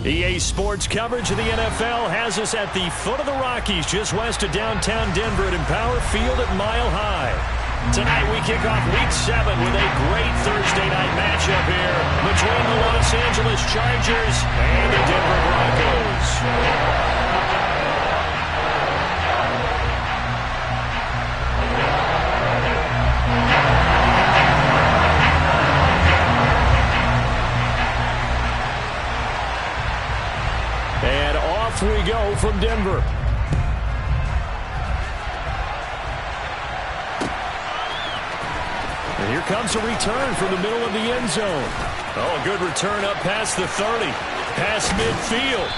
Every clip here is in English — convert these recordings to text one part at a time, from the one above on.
EA Sports coverage of the NFL has us at the foot of the Rockies, just west of downtown Denver at Empower Field at Mile High. Tonight we kick off Week 7 with a great Thursday night matchup here between the Los Angeles Chargers and the Denver Broncos. And off we go from Denver. And here comes a return from the middle of the end zone. Oh, a good return up past the 30, past midfield.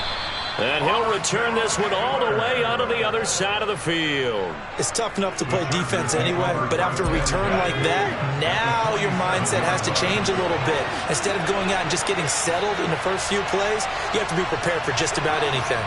And he'll return this one all the way out of the other side of the field. It's tough enough to play defense anyway, but after a return like that, now your mindset has to change a little bit. Instead of going out and just getting settled in the first few plays, you have to be prepared for just about anything.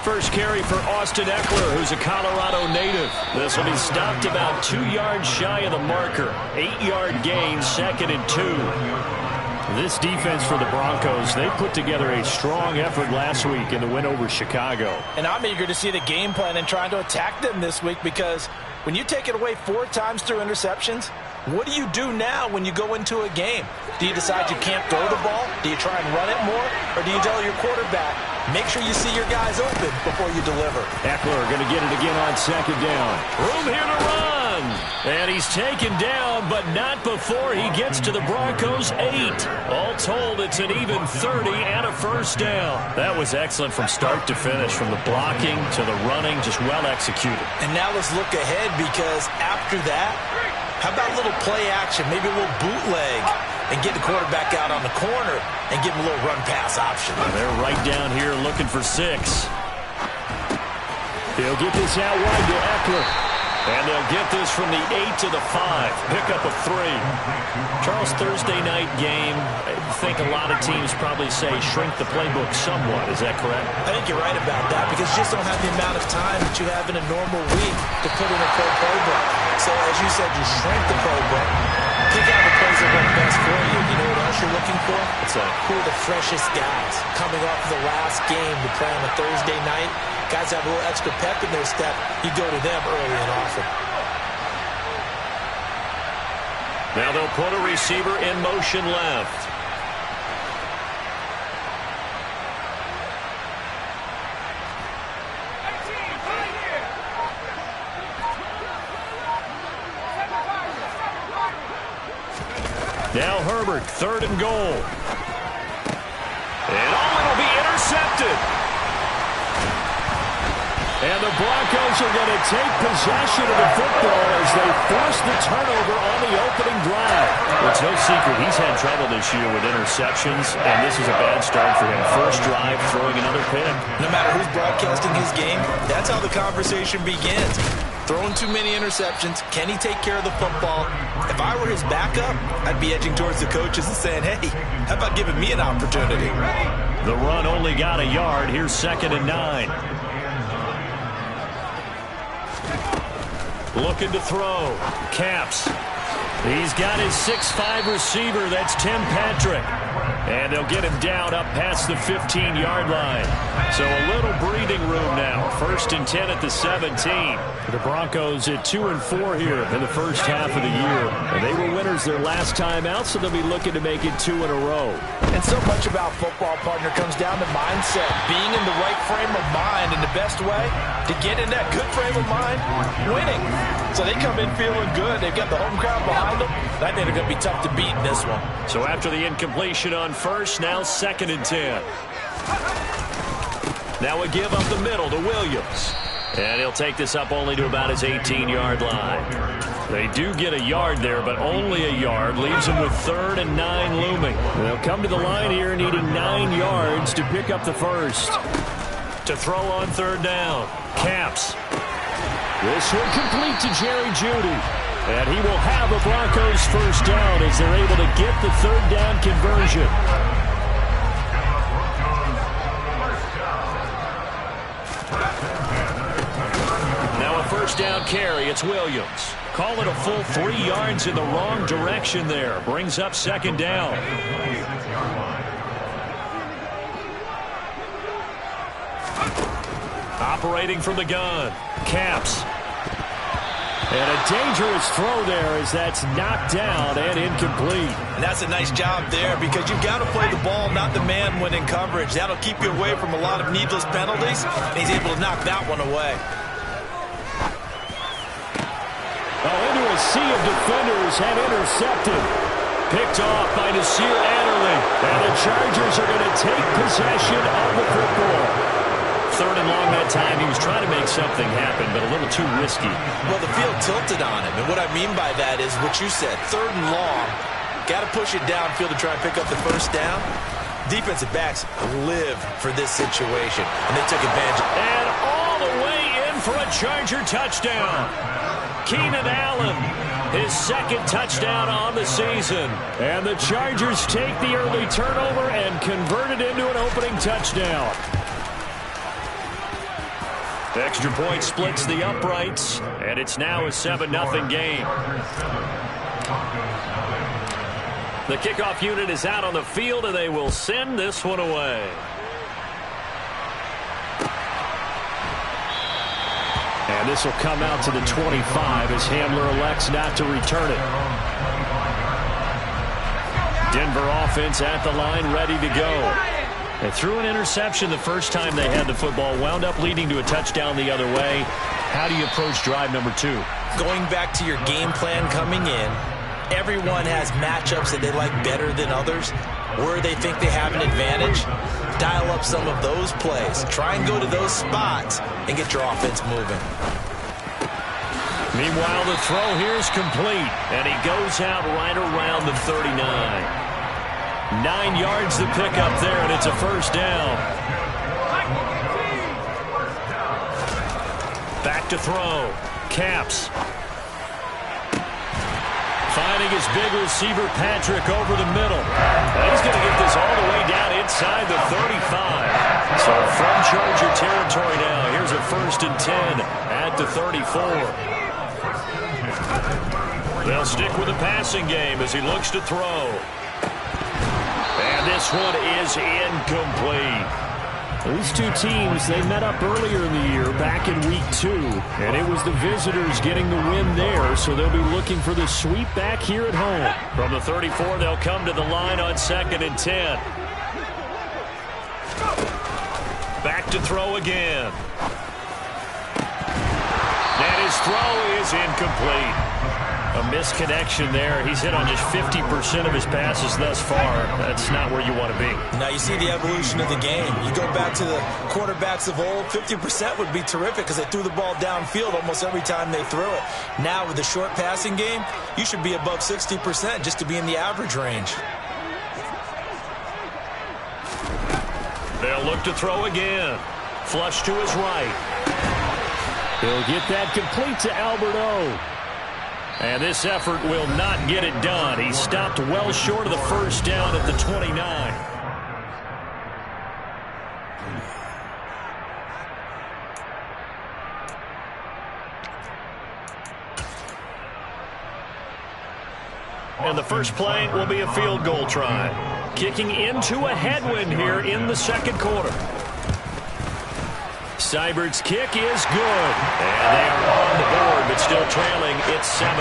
First carry for Austin Eckler, who's a Colorado native. This will be stopped about 2 yards shy of the marker. 8-yard gain, 2nd and 2. This defense for the Broncos, they put together a strong effort last week in the win over Chicago. And I'm eager to see the game plan and trying to attack them this week, because when you take it away 4 times through interceptions, what do you do now when you go into a game? Do you decide you can't throw the ball? Do you try and run it more? Or do you tell your quarterback, make sure you see your guys open before you deliver? Eckler going to get it again on 2nd down. Room here to run. And he's taken down, but not before he gets to the Broncos' 8. All told, it's an even 30 and a first down. That was excellent from start to finish, from the blocking to the running, just well executed. And now let's look ahead, because after that, how about a little play action, maybe a little bootleg, and get the quarterback out on the corner and give him a little run-pass option. They're right down here looking for 6. He'll get this out wide to Eckler. And they'll get this from the 8 to the 5. Pick up a 3. Charles, Thursday night game, I think a lot of teams probably say shrink the playbook somewhat. Is that correct? I think you're right about that, because you just don't have the amount of time that you have in a normal week to put in a full playbook. So as you said, you shrink the playbook, pick out the plays that work best for you. You know what else you're looking for? Who are the freshest guys coming off of the last game to play on a Thursday night? Guys have a little extra pep in their step. You go to them early and often. Now they'll put a receiver in motion left. Now Herbert, 3rd and goal. And it'll be intercepted. And the Broncos are going to take possession of the football as they force the turnover on the opening drive. It's no secret he's had trouble this year with interceptions, and this is a bad start for him. First drive, throwing another pick. No matter who's broadcasting his game, that's how the conversation begins. Throwing too many interceptions. Can he take care of the football? If I were his backup, I'd be edging towards the coaches and saying, hey, how about giving me an opportunity? The run only got a yard. Here's 2nd and 9. Looking to throw. Caps. He's got his 6'5 receiver. That's Tim Patrick. And they'll get him down up past the 15-yard line. So a little breathing room now. 1st and 10 at the 17. The Broncos at 2-4 here in the first half of the year. And they were winners their last time out, so they'll be looking to make it 2 in a row. And so much about football, partner, comes down to mindset. Being in the right frame of mind, and the best way to get in that good frame of mind, winning. So they come in feeling good. They've got the home crowd behind them. I think they're going to be tough to beat in this one. So after the incompletion on 1st, now 2nd and 10. Now a give up the middle to Williams. And he'll take this up only to about his 18-yard line. They do get a yard there, but only a yard. Leaves them with 3rd and 9 looming. They'll come to the line here needing 9 yards to pick up the first. To throw on 3rd down. Caps. This one complete to Jerry Jeudy. And he will have a Broncos first down as they're able to get the 3rd down conversion. first down carry. It's Williams. Call it a full 3 yards in the wrong direction there. Brings up second down. Operating from the gun. Caps. And a dangerous throw there as that's knocked down and incomplete. And that's a nice job there because you've got to play the ball, not the man when in coverage. That'll keep you away from a lot of needless penalties. And he's able to knock that one away. Into a sea of defenders and intercepted. Picked off by Nasir Adderley. And the Chargers are going to take possession of the football. Third and long that time. He was trying to make something happen, but a little too risky. Well, the field tilted on him. And what I mean by that is what you said. Third and long. Got to push it downfield to try and pick up the first down. Defensive backs live for this situation. And they took advantage. And all the way in for a Charger touchdown. Keenan Allen, his second touchdown on the season. And the Chargers take the early turnover and convert it into an opening touchdown. Extra point splits the uprights, and it's now a 7-0 game. The kickoff unit is out on the field, and they will send this one away. And this will come out to the 25 as Hamler elects not to return it. Denver offense at the line, ready to go. They threw an interception the first time they had the football, wound up leading to a touchdown the other way. How do you approach drive number 2? Going back to your game plan coming in, everyone has matchups that they like better than others, where they think they have an advantage. Dial up some of those plays. Try and go to those spots and get your offense moving. Meanwhile, the throw here is complete, and he goes out right around the 39. 9 yards to pick up there, and it's a first down. Back to throw. Caps. Finding his big receiver, Patrick, over the middle. And he's going to get this all the way down inside the 35. So from Charger territory now, here's a 1st and 10 at the 34. They'll stick with the passing game as he looks to throw. And this one is incomplete. These two teams, they met up earlier in the year, back in week 2. And it was the visitors getting the win there, so they'll be looking for the sweep back here at home. From the 34, they'll come to the line on 2nd and 10. Back to throw again. And his throw is incomplete. A misconnection there. He's hit on just 50% of his passes thus far. That's not where you want to be. Now you see the evolution of the game. You go back to the quarterbacks of old, 50% would be terrific because they threw the ball downfield almost every time they threw it. Now with the short passing game, you should be above 60% just to be in the average range. They'll look to throw again. Flush to his right. He'll get that complete to Albert O. And this effort will not get it done. He stopped well short of the first down at the 29. And the first play will be a field goal try. Kicking into a headwind here in the second quarter. Seibert's kick is good. And they are on the board, but still trailing. It's 7-3.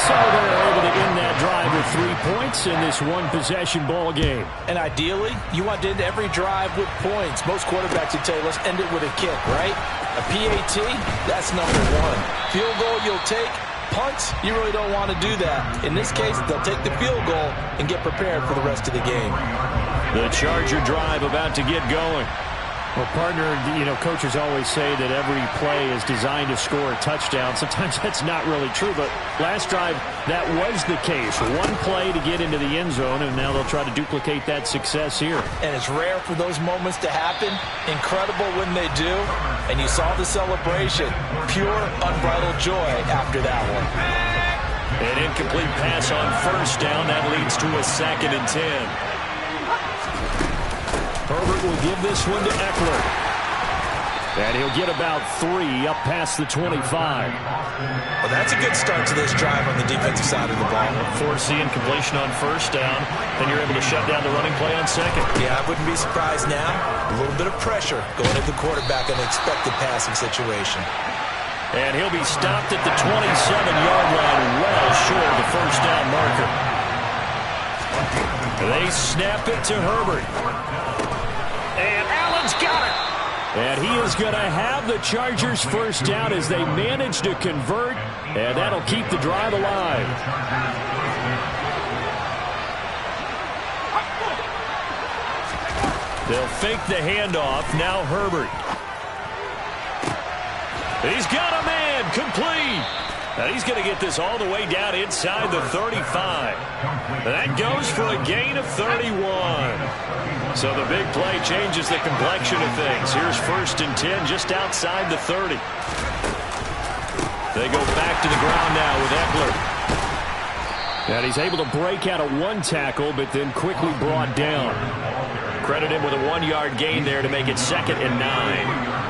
So they're able to end that drive with 3 points in this one-possession ball game. And ideally, you want to end every drive with points. Most quarterbacks would tell you, let's end it with a kick, right? A PAT, that's number 1. Field goal you'll take. Punts, you really don't want to do that. In this case, they'll take the field goal and get prepared for the rest of the game. The Charger drive about to get going. Well, partner, coaches always say that every play is designed to score a touchdown. Sometimes that's not really true, but last drive, that was the case. One play to get into the end zone, and now they'll try to duplicate that success here. And it's rare for those moments to happen. Incredible when they do. And you saw the celebration. Pure, unbridled joy after that one. An incomplete pass on first down. That leads to a 2nd and 10. Herbert will give this one to Eckler. And he'll get about 3 up past the 25. Well, that's a good start to this drive on the defensive side of the ball. Force the incompletion on first down, and you're able to shut down the running play on second. Yeah, I wouldn't be surprised now. A little bit of pressure going at the quarterback in an expected passing situation. And he'll be stopped at the 27-yard line, well short of the first down marker. They snap it to Herbert. And Allen's got it. And he is going to have the Chargers first down as they manage to convert, and that'll keep the drive alive. They'll fake the handoff. Now Herbert. He's got a man, complete. And he's going to get this all the way down inside the 35. That goes for a gain of 31. So the big play changes the complexion of things. Here's 1st and 10 just outside the 30. They go back to the ground now with Eckler. And he's able to break out of 1 tackle, but then quickly brought down. Credit him with a 1-yard gain there to make it 2nd and 9.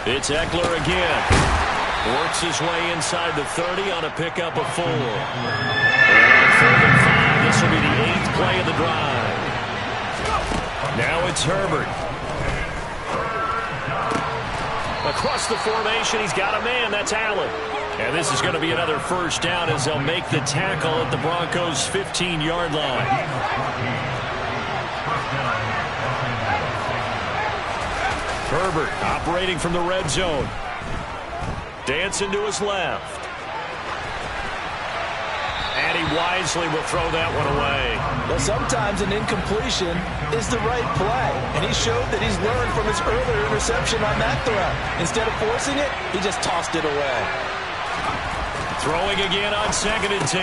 It's Eckler again. Works his way inside the 30 on a pickup of 4. And 4th and 5. This will be the 8th play of the drive. Now it's Herbert. Across the formation, he's got a man. That's Allen. And this is going to be another first down as they'll make the tackle at the Broncos' 15-yard line. Herbert operating from the red zone. Dancing to his left. And he wisely will throw that one away. Well, sometimes an incompletion is the right play. And he showed that he's learned from his earlier interception on that throw. Instead of forcing it, he just tossed it away. Throwing again on 2nd and 10.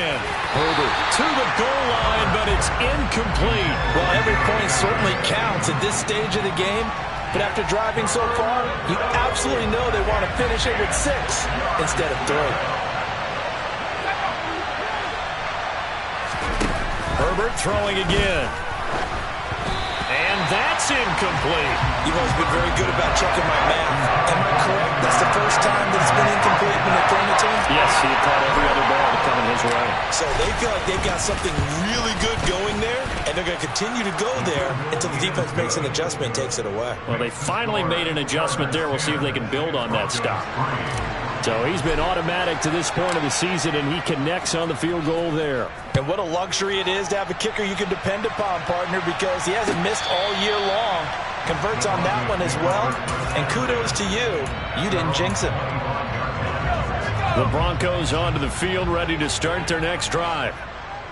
Herbert to the goal line, but it's incomplete. Well, every point certainly counts at this stage of the game. But after driving so far, you absolutely know they want to finish it with 6 instead of 3. Herbert throwing again. And that's incomplete. You've always been very good about checking my math. Am I correct? That's the first time that it's been incomplete when they're throwing it to him? Yes, he had caught every other ball that coming his way. So they feel like they've got something really good going there, and they're going to continue to go there until the defense makes an adjustment and takes it away. Well, they finally made an adjustment there. We'll see if they can build on that stop. So he's been automatic to this point of the season, and he connects on the field goal there. And what a luxury it is to have a kicker you can depend upon, partner, because he hasn't missed all year long. Converts on that one as well. And kudos to you. You didn't jinx him. The Broncos onto the field, ready to start their next drive.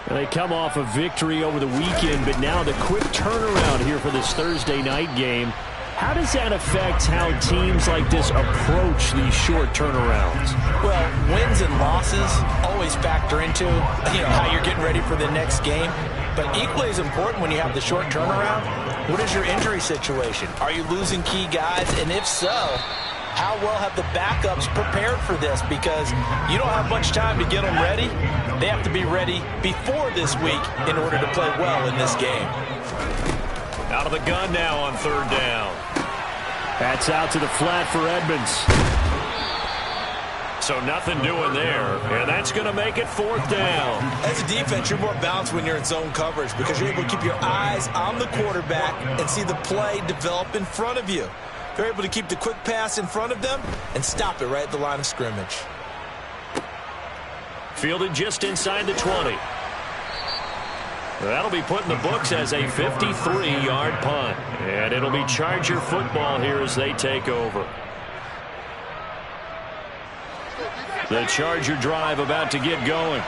They come off a victory over the weekend, but now the quick turnaround here for this Thursday night game. How does that affect how teams like this approach these short turnarounds? Well, wins and losses always factor into, how you're getting ready for the next game. But equally as important when you have the short turnaround, what is your injury situation? Are you losing key guys? And if so, how well have the backups prepared for this? Because you don't have much time to get them ready. They have to be ready before this week in order to play well in this game. Out of the gun now on 3rd down. That's out to the flat for Edmonds. So nothing doing there, and that's going to make it 4th down. As a defense, you're more balanced when you're in zone coverage because you're able to keep your eyes on the quarterback and see the play develop in front of you. You're able to keep the quick pass in front of them and stop it right at the line of scrimmage. Fielded just inside the 20. That'll be put in the books as a 53-yard punt. And it'll be Charger football here as they take over. The Charger drive about to get going.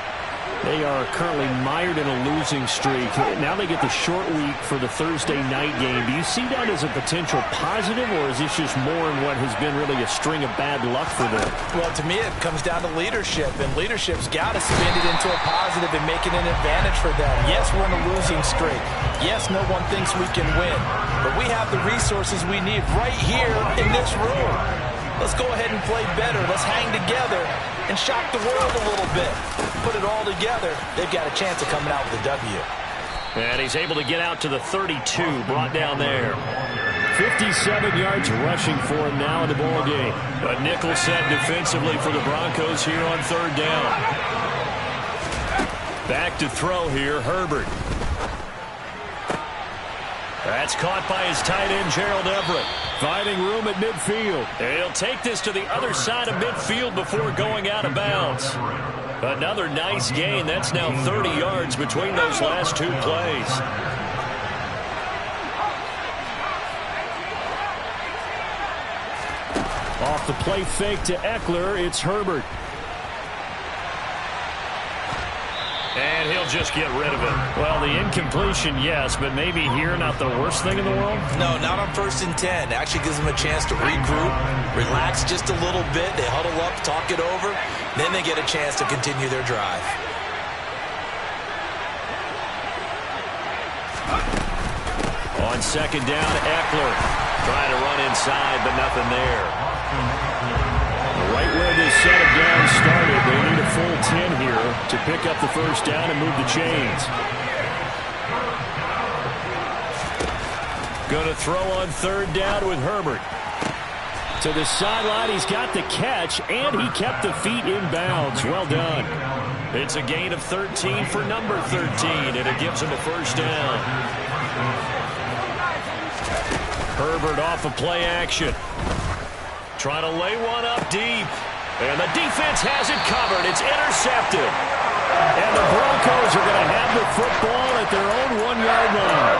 They are currently mired in a losing streak. Now they get the short week for the Thursday night game. Do you see that as a potential positive, or is this just more in what has been really a string of bad luck for them? Well, to me, it comes down to leadership, and leadership's got to spin it into a positive and make it an advantage for them. Yes, we're in a losing streak. Yes, no one thinks we can win, but we have the resources we need right here in this room. let's go ahead and play better. Let's hang together and shock the world a little bit. Put it all together, they've got a chance of coming out with a W. And he's able to get out to the 32, brought down there. 57 yards rushing for him now in the ball game. A nickel set defensively for the Broncos here on third down. Back to throw here, Herbert. That's caught by his tight end, Gerald Everett. Finding room at midfield. He'll take this to the other side of midfield before going out of bounds. Another nice gain. That's now 30 yards between those last two plays. Off the play fake to Eckler, it's Herbert. And he'll just get rid of it. Well, the incompletion, yes, but maybe here not the worst thing in the world? No, not on 1st and 10. It actually gives them a chance to regroup, relax just a little bit. They huddle up, talk it over. Then they get a chance to continue their drive. On 2nd down, Eckler trying to run inside, but nothing there. Right where this set of downs started, they need a full 10 here to pick up the first down and move the chains. Going to throw on 3rd down with Herbert. To the sideline, he's got the catch, and he kept the feet in bounds. Well done. It's a gain of 13 for number 13, and it gives him a first down. Herbert off of play action. Trying to lay one up deep. And the defense has it covered. It's intercepted. And the Broncos are going to have the football at their own 1-yard line.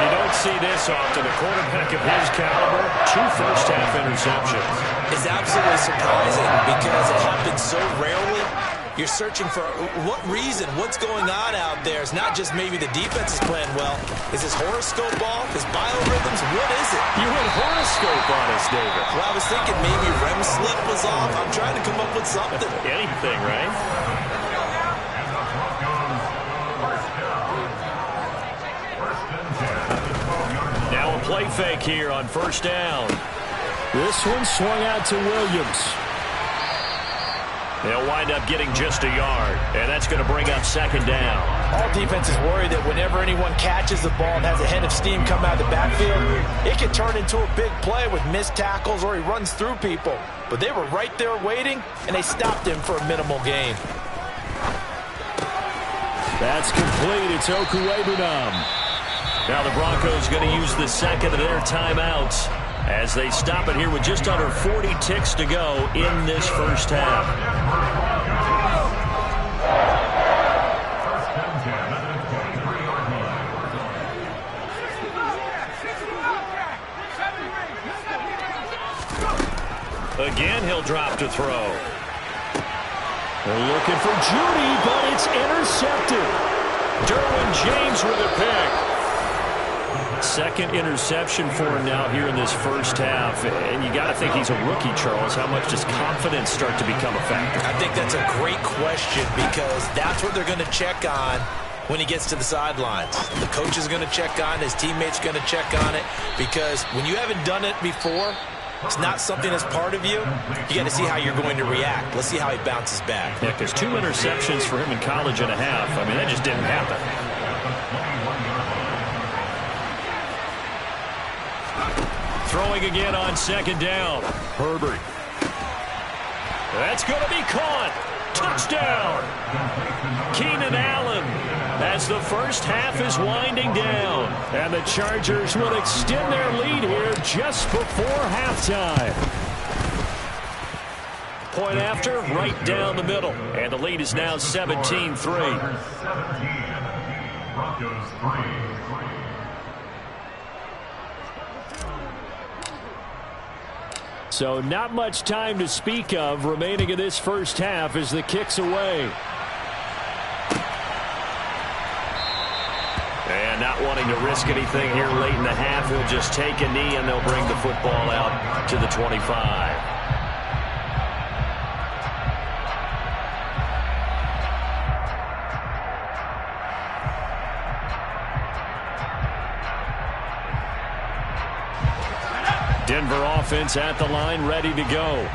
You don't see this often. A quarterback of his caliber, 2 first-half interceptions. It's absolutely surprising because it happens so rarely. You're searching for what reason, what's going on out there. It's not just maybe the defense is playing well. Is his horoscope off? His biorhythms? What is it? You went horoscope on us, David. Well, I was thinking maybe REM sleep was off. I'm trying to come up with something. Anything, right? Now a play fake here on 1st down. This one swung out to Williams. They'll wind up getting just a yard, and that's going to bring up 2nd down. All defenses worry that whenever anyone catches the ball and has a head of steam come out of the backfield, it can turn into a big play with missed tackles or he runs through people. But they were right there waiting, and they stopped him for a minimal gain. That's complete. It's Okuwebunam. Now the Broncos going to use the second of their timeouts as they stop it here with just under 40 ticks to go in this first half. Again, he'll drop to throw. They're looking for Judy, but it's intercepted. Derwin James with a pick. 2nd interception for him now here in this first half. And you got to think he's a rookie, Charles. How much does confidence start to become a factor? I think that's a great question because that's what they're going to check on when he gets to the sidelines. The coach is going to check on it. His teammates are going to check on it because when you haven't done it before, it's not something that's part of you. You got to see how you're going to react. Let's see how he bounces back. Yeah, because 2 interceptions for him in college and a half. I mean, that just didn't happen. Throwing again on 2nd down. Herbert. That's going to be caught. Touchdown. Keenan Allen as the first half is winding down. And the Chargers will extend their lead here just before halftime. Point after, right down the middle. And the lead is now 17-3. Broncos 3. So not much time to speak of remaining in this first half as the kick's away. And not wanting to risk anything here late in the half, he'll just take a knee and they'll bring the football out to the 25. Denver offense at the line, ready to go.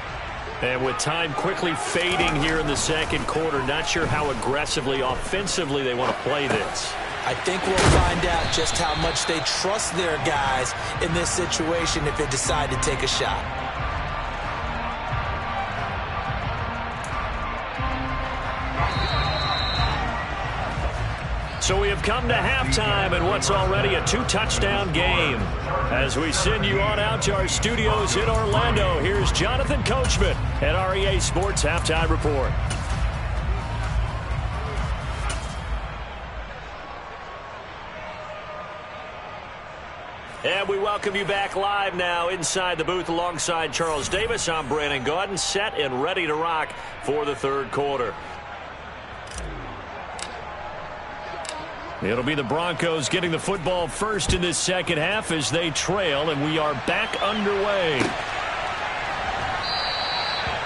And with time quickly fading here in the second quarter, not sure how aggressively, offensively they want to play this. I think we'll find out just how much they trust their guys in this situation if they decide to take a shot. So we have come to halftime in what's already a 2-touchdown game. As we send you on out to our studios in Orlando, here's Jonathan Coachman at REA Sports Halftime Report. And we welcome you back live now inside the booth alongside Charles Davis. I'm Brandon Gaudin, set and ready to rock for the third quarter. It'll be the Broncos getting the football first in this second half as they trail, and we are back underway.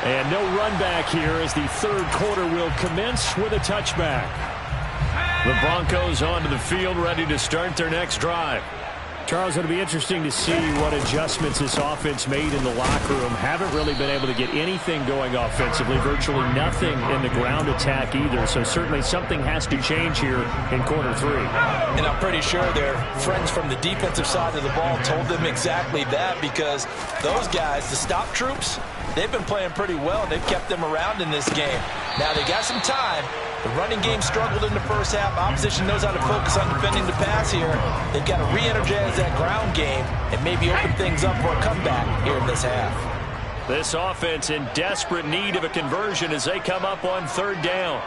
And no run back here as the third quarter will commence with a touchback. The Broncos onto the field, ready to start their next drive. Charles, it'll be interesting to see what adjustments this offense made in the locker room. Haven't really been able to get anything going offensively, virtually nothing in the ground attack either. So certainly something has to change here in quarter three. And I'm pretty sure their friends from the defensive side of the ball told them exactly that, because those guys, the stop troops, they've been playing pretty well. They've kept them around in this game. Now they got some time. The running game struggled in the first half. Opposition knows how to focus on defending the pass here. They've got to re-energize that ground game and maybe open things up for a comeback here in this half. This offense in desperate need of a conversion as they come up on third down.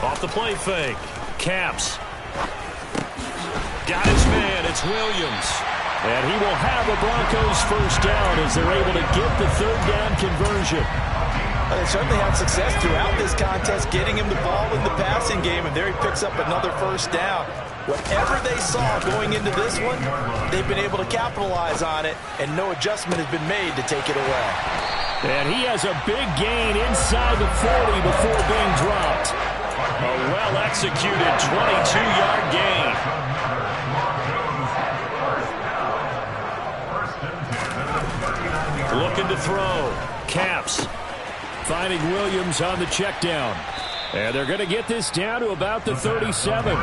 Off the play fake. Caps. Got his man. It's Williams. And he will have a Broncos first down as they're able to get the third down conversion. They certainly had success throughout this contest getting him the ball in the passing game, and there he picks up another first down. Whatever they saw going into this one, they've been able to capitalize on it, and no adjustment has been made to take it away. And he has a big gain inside the 40 before being dropped. A well-executed 22-yard gain. Looking to throw. Caps. Finding Williams on the check down. And they're going to get this down to about the 37.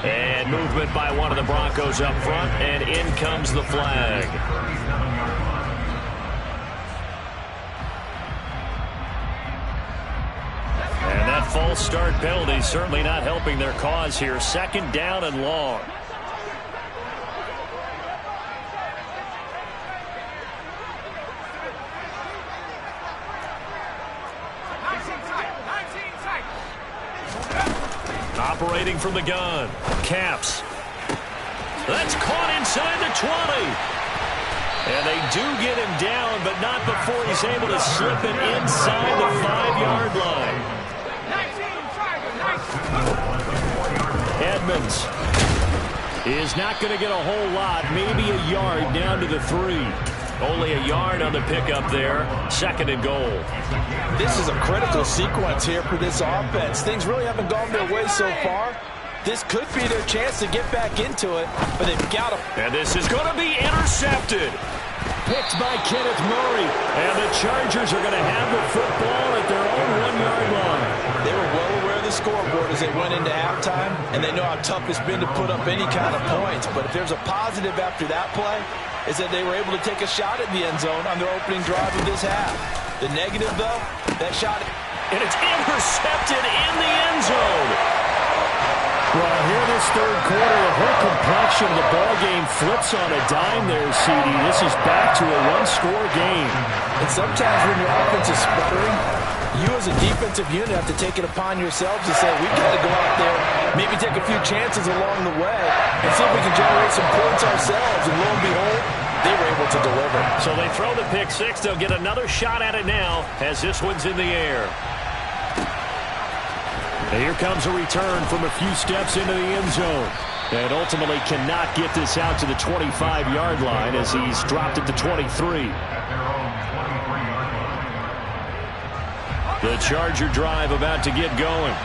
And movement by one of the Broncos up front, and in comes the flag. And that false start penalty certainly not helping their cause here. Second down and long. Operating from the gun. Caps. That's caught inside the 20. And they do get him down, but not before he's able to slip it inside the 5-yard line. Edmonds is not going to get a whole lot, maybe a yard down to the 3. Only a yard on the pickup there. Second and goal. This is a critical sequence here for this offense. Things really haven't gone their way so far. This could be their chance to get back into it, but they've got to. And this is going to be intercepted. Picked by Kenneth Murray. And the Chargers are going to have the football at their own 1-yard line. They were well aware of the scoreboard as they went into halftime, and they know how tough it's been to put up any kind of points. But if there's a positive after that play, is that they were able to take a shot at the end zone on their opening drive of this half. The negative, though, that shot. And it's intercepted in the end zone. Well, here in this third quarter, the whole complexion of the ball game flips on a dime there, CD. This is back to a one-score game. And sometimes when your offense is sputtering, you as a defensive unit have to take it upon yourselves to say, we've got to go out there, maybe take a few chances along the way, and see if we can generate some points ourselves. And lo and behold, they were able to deliver. So they throw the pick six. They'll get another shot at it now as this one's in the air. And here comes a return from a few steps into the end zone. And ultimately cannot get this out to the 25-yard line as he's dropped it to 23. The Charger drive about to get going.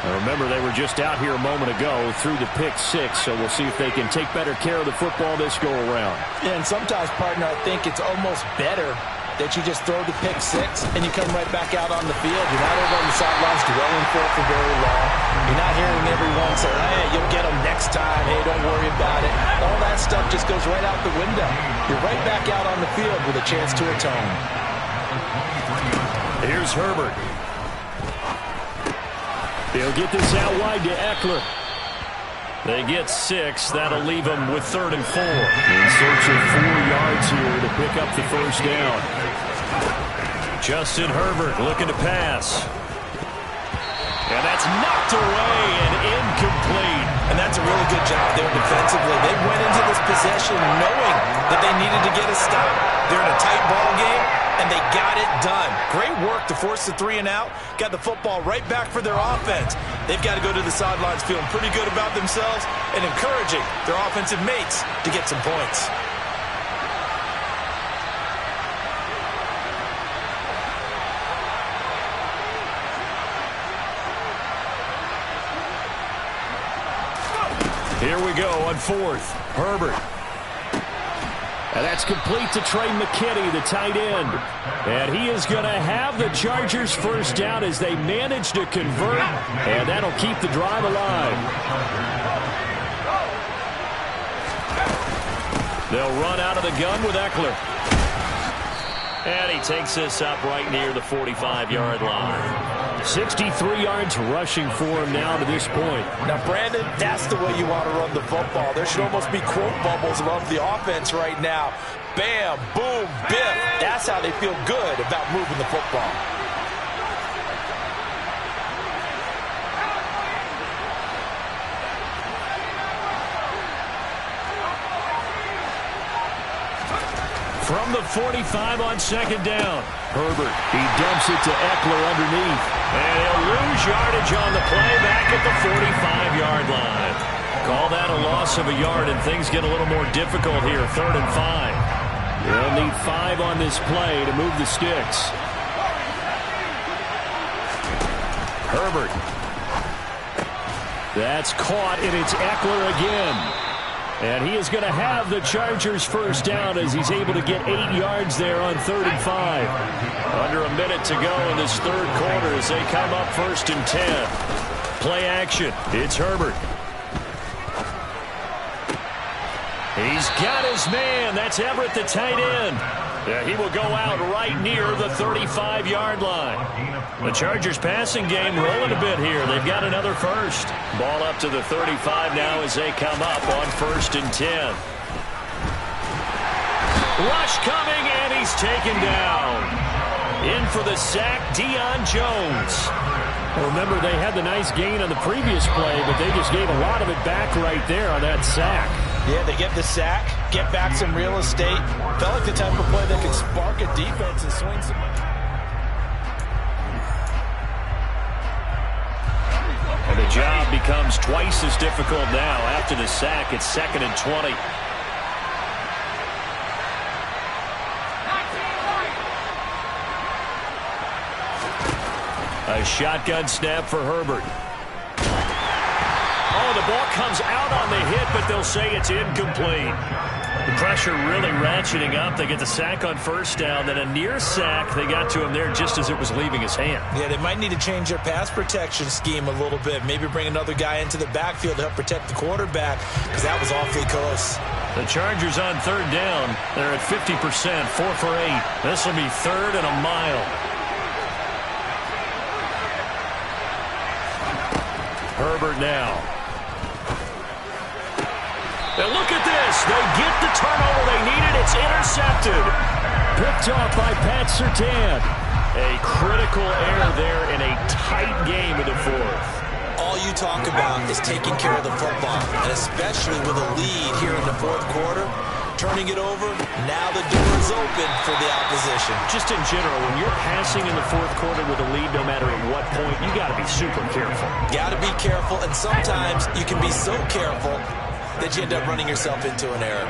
Remember, they were just out here a moment ago through the pick six, so we'll see if they can take better care of the football this go-around. Yeah, and sometimes, partner, I think it's almost better that you just throw the pick six and you come right back out on the field. You're not over on the sidelines dwelling for it for very long. You're not hearing everyone say, hey, you'll get them next time. Hey, don't worry about it. All that stuff just goes right out the window. You're right back out on the field with a chance to atone. Here's Herbert. He'll get this out wide to Eckler. They get 6. That'll leave them with 3rd and 4. In search of 4 yards here to pick up the first down. Justin Herbert looking to pass. And that's knocked away and incomplete. And that's a really good job there defensively. They went into this possession knowing that they needed to get a stop. They're in a tight ball game, and they got it done. Great work to force the 3 and out. Got the football right back for their offense. They've got to go to the sidelines feeling pretty good about themselves and encouraging their offensive mates to get some points. Here we go on 4th. Herbert. And that's complete to Trey McKinney, the tight end. And he is going to have the Chargers first down as they manage to convert. And that'll keep the drive alive. They'll run out of the gun with Eckler. And he takes this up right near the 45-yard line. 63 yards rushing for him now to this point. Now, Brandon, that's the way you want to run the football. There should almost be quote bubbles above the offense right now. Bam, boom, biff. That's how they feel good about moving the football. From the 45 on 2nd down. Herbert, he dumps it to Eckler underneath. And he'll lose yardage on the play back at the 45-yard line. Call that a loss of a yard, and things get a little more difficult here. 3rd and 5. They'll need 5 on this play to move the sticks. Herbert. That's caught, and it's Eckler again. And he is going to have the Chargers first down as he's able to get 8 yards there on 3rd and 5. Under a minute to go in this 3rd quarter as they come up 1st and 10. Play action. It's Herbert. He's got his man. That's Everett, the tight end. Yeah, he will go out right near the 35-yard line. The Chargers passing game rolling a bit here. They've got another first. Ball up to the 35 now as they come up on 1st and 10. Rush coming, and he's taken down. In for the sack, Deion Jones. Well, remember, they had the nice gain on the previous play, but they just gave a lot of it back right there on that sack. Yeah, they get the sack, get back some real estate. Felt like the type of play that could spark a defense and swing some. And the job becomes twice as difficult now. After the sack, it's 2nd and 20. A shotgun snap for Herbert. Oh, the ball comes out on the hit, but they'll say it's incomplete. The pressure really ratcheting up. They get the sack on 1st down, then a near sack. They got to him there just as it was leaving his hand. Yeah, they might need to change their pass protection scheme a little bit. Maybe bring another guy into the backfield to help protect the quarterback, because that was awfully close. The Chargers on 3rd down. They're at 50%, 4 for 8. This will be 3rd and a mile. Herbert now. Now look at this. They get the turnover they needed. It's intercepted. Picked off by Pat Surtain. A critical error there in a tight game in the 4th. All you talk about is taking care of the football, and especially with a lead here in the 4th quarter. Turning it over, now the door is open for the opposition. Just in general, when you're passing in the 4th quarter with a lead, no matter at what point, you got to be super careful. Got to be careful, and sometimes you can be so careful that you end up running yourself into an error.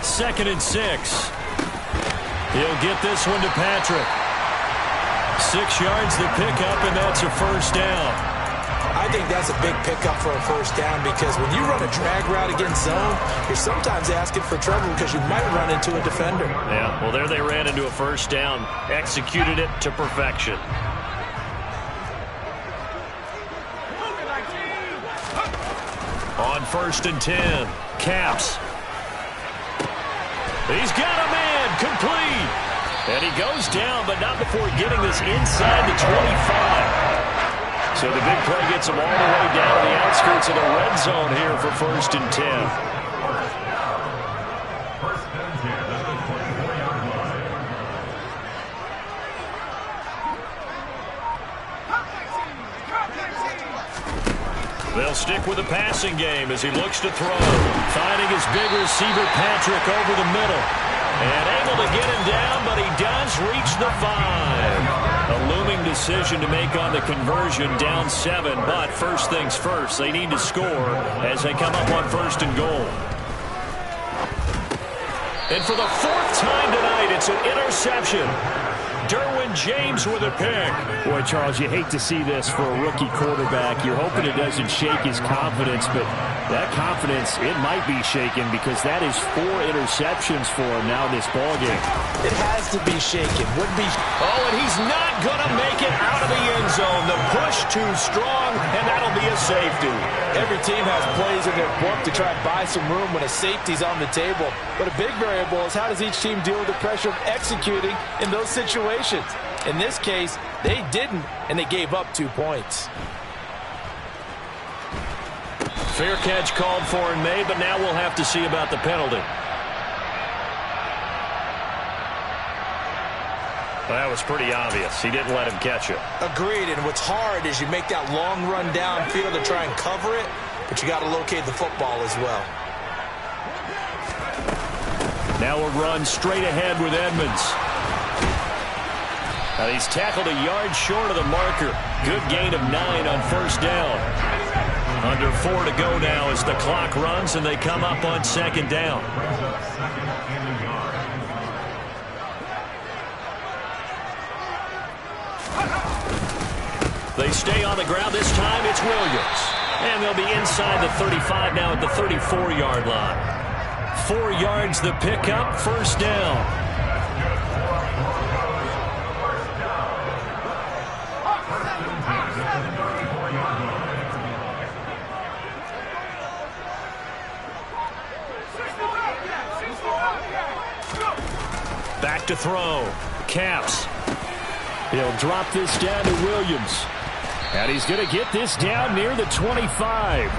2nd and 6. He'll get this one to Patrick. 6 yards the pickup, and that's a first down. I think that's a big pickup for a first down because when you run a drag route against zone, you're sometimes asking for trouble because you might run into a defender. Yeah, well, there they ran into a first down, executed it to perfection. On 1st and 10, Caps. He's got a man, complete. And he goes down, but not before getting this inside the 25. So the big play gets him all the way down to the outskirts of the red zone here for 1st and 10. They'll stick with the passing game as he looks to throw. Finding his big receiver, Patrick, over the middle. And able to get him down, but he does reach the 5. A looming decision to make on the conversion, down 7. But first things first, they need to score as they come up on 1st and goal. And for the 4th time tonight, it's an interception. Derwin James with a pick. Boy, Charles, you hate to see this for a rookie quarterback. You're hoping it doesn't shake his confidence, but that confidence, it might be shaken because that is 4 interceptions for him now in this ballgame. It has to be shaken. Would be. Oh, and he's not going to make it out of the end zone. The push too strong, and that'll be a safety. Every team has plays in their book to try and buy some room when a safety's on the table. But a big variable is how does each team deal with the pressure of executing in those situations. In this case, they didn't, and they gave up 2 points. Fair catch called for and made, but now we'll have to see about the penalty. That was pretty obvious. He didn't let him catch it. Agreed, and what's hard is you make that long run downfield to try and cover it, but you got to locate the football as well. Now a run straight ahead with Edmonds. Now he's tackled a yard short of the marker. Good gain of 9 on 1st down. Under 4 to go now as the clock runs and they come up on 2nd down. They stay on the ground. This time it's Williams. And they'll be inside the 35 now at the 34-yard line. 4 yards the pickup, 1st down. Back to throw. Caps. He'll drop this down to Williams. And he's going to get this down near the 25.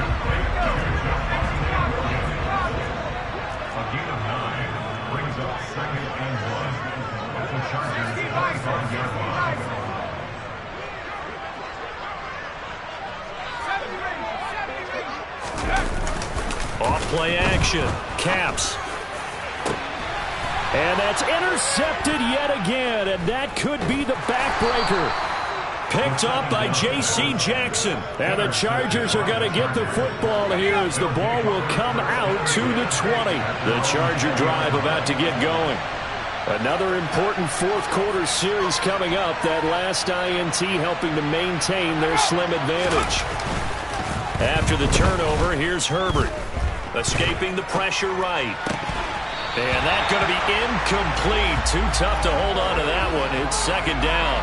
Off-play action. Caps. And that's intercepted yet again, and that could be the backbreaker. Picked up by J.C. Jackson. And the Chargers are going to get the football here as the ball will come out to the 20. The Charger drive about to get going. Another important 4th quarter series coming up. That last INT helping to maintain their slim advantage. After the turnover, here's Herbert. Escaping the pressure right. And that's going to be incomplete. Too tough to hold on to that one. It's 2nd down.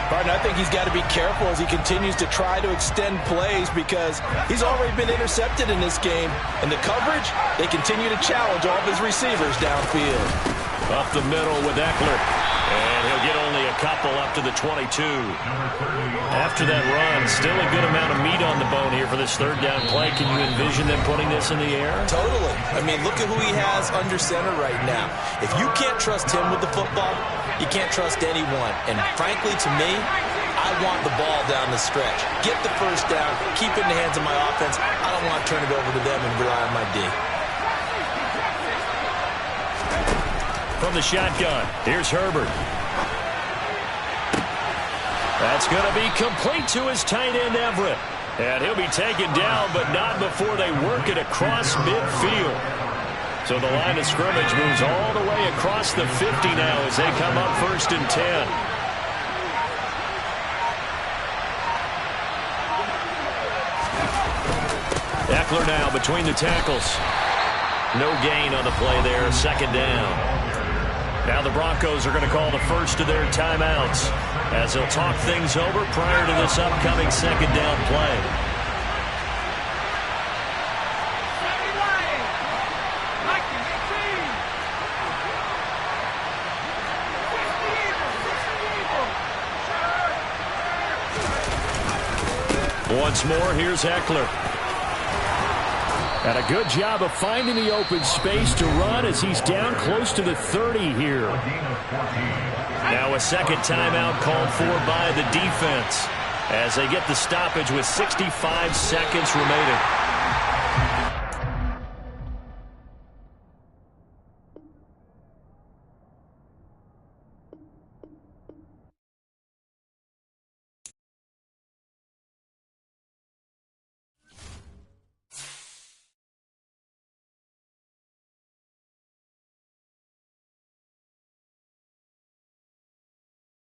Pardon, I think he's got to be careful as he continues to try to extend plays because he's already been intercepted in this game. And the coverage, they continue to challenge all of his receivers downfield. Up the middle with Eckler. And he'll get only a couple up to the 22. After that run, still a good amount of meat on the bone here for this 3rd down play. Can you envision them putting this in the air? Totally. I mean, look at who he has under center right now. If you can't trust him with the football, you can't trust anyone. And frankly, to me, I want the ball down the stretch. Get the 1st down, keep it in the hands of my offense. I don't want to turn it over to them and rely on my D. From the shotgun, here's Herbert. That's going to be complete to his tight end, Everett. And he'll be taken down, but not before they work it across midfield. So the line of scrimmage moves all the way across the 50 now as they come up 1st and 10. Eckler now between the tackles. No gain on the play there, second down. Now the Broncos are going to call the first of their timeouts as they'll talk things over prior to this upcoming second down play. Once more, here's Eckler. And a good job of finding the open space to run as he's down close to the 30 here. Now a second timeout called for by the defense as they get the stoppage with 65 seconds remaining.